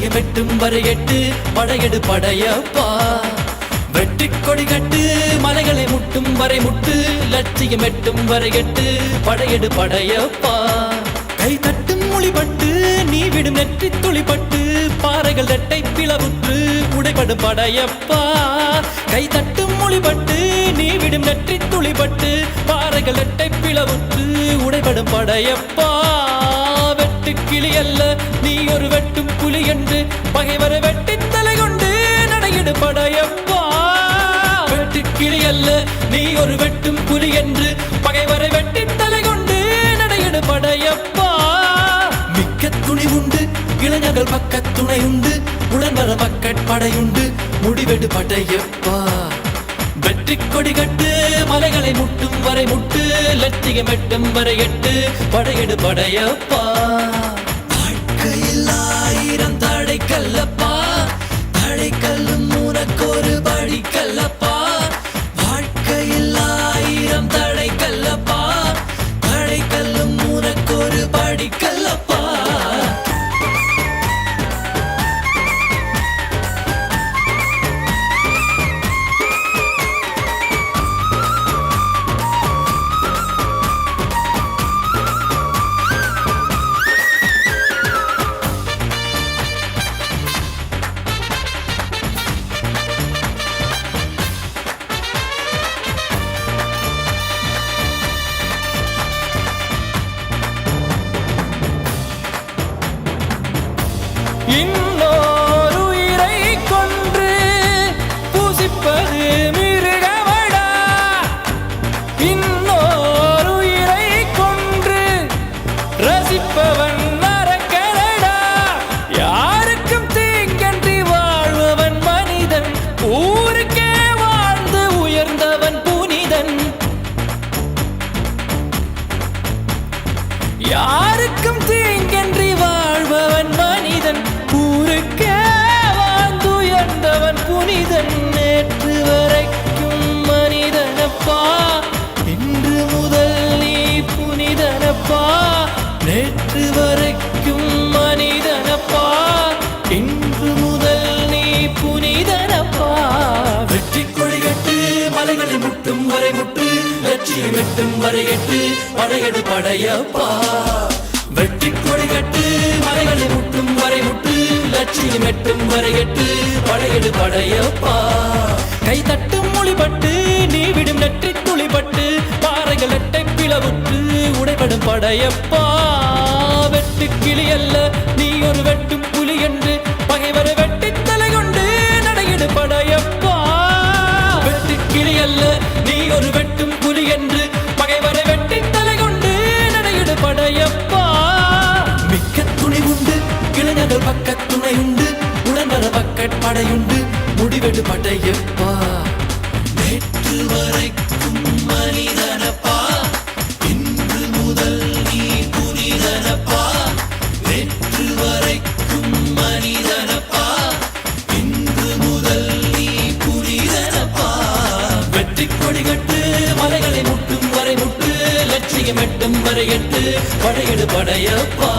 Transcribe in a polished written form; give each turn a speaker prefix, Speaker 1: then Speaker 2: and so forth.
Speaker 1: லட்சியம் எட்டும் வரை எட்டு படையெடு படையப்பா வெற்றி கொடி கட்டு மலைகளை முட்டும் வரை முட்டு லட்சியம் எட்டும் வரை எட்டு படையெடு படையப்பா கை தட்டும் மொழிபட்டு நீ விடும் நெற்றி துளிப்பட்டு பாறைகள் ரெட்டை பிளவுற்று உடைபடும் படையப்பா கை தட்டும் மொழிபட்டு நீ விடும் நெற்றி துளிப்பட்டு பாறைகள் ரெட்டை பிளவுற்று உடைபடும் படையப்பா வெட்டு கிளி அல்ல நீ ஒரு வெட்டும் புலி என்று பகைவரை வெட்டி தலை கொண்டு நடையிடு படையப்பா வெட்டு கிளி அல்ல நீ ஒரு வெட்டும் புலி என்று பகைவரை வெட்டி தலை கொண்டு நடையிடு படையப்பா மிக்க துணி உண்டு இளைஞர்கள் பக்க துணை உண்டு உடன் வர படையுண்டு முடிவெடு படையப்பா வெற்றி கொடி கட்டு மலைகளை முட்டும் வரை முட்டு லட்சியம் எட்டும் வரை எட்டு படையெடு படையப்பா வாழ்க்கையில் ஆயிரம் தடை கல்லப்பா தடை கல்லும் உனக்கொரு படி கல்லப்பா வாழ்க்கையில் ஆயிரம் தடை கல்லப்பா தடை கல்லும் உனக்கொரு படி கல்லப்பா இன்னொரு உயிரை கொன்று பூசிப்பது மிருகமடா இன்னொரு உயிரை கொன்று ரசிப்பவன் நரக்கனடா யாருக்கும் தீங்கன்றி வாழ்பவன் மனிதன் ஊருக்கே வாழ்ந்து உயர்ந்தவன் புனிதன் யாருக்கும் தீங்கன்றி வாழ்பவன் மனிதன் ஊருக்கே வாழ்ந்துயர்ந்தவன் புனிதன் நேற்று வரைக்கும் மனிதனப்பா இன்று முதல் நீ புனிதனப்பா நேற்று வரைக்கும் மனிதனப்பா இன்று முதல் நீ புனிதனப்பா வெற்றி கொடி கட்டு மலைகளை முட்டும் வரை முட்டு லட்சியம் எட்டும் வரை எட்டு படையெடு படையப்பா வெற்றி கொடி கட்டு மலைகளை முட்டும் வரை முட்டு லட்சியம் எட்டும் வரை எட்டு படையெடு படையப்பா கை தட்டும் மொழிபட்டு நீ விடும் நெற்றி துளிப்பட்டு பாறைகள் எட்டை பிளவுற்று உடைபடும் படையப்பா வெட்டு கிளி அல்ல நீ ஒரு வெட்டும் புலி என்று பகைவரை வெட்டி தலை கொண்டு நடையிடு படையப்பா வெட்டு கிளி அல்ல நீ ஒரு வெட்டும் புலி என்று பகைவரை வெட்டி தலை கொண்டு நடையிடு படையப்பா மிக்க துணி உண்டு இளைஞர்கள் பக்க துணை உண்டு உடன் வர படையுண்டு முடிவெடு படையப்பா நேற்று வரைக்கும் மனிதனப்பா இன்று முதல் நீ புனிதனப்பா நேற்று வரைக்கும் மனிதனப்பா இன்று முதல் நீ புனிதனப்பா வெற்றி கொடி கட்டு மலைகளை முட்டும் வரை முட்டு லட்சியம் எட்டும் வரை எட்டு படையெடு படையப்பா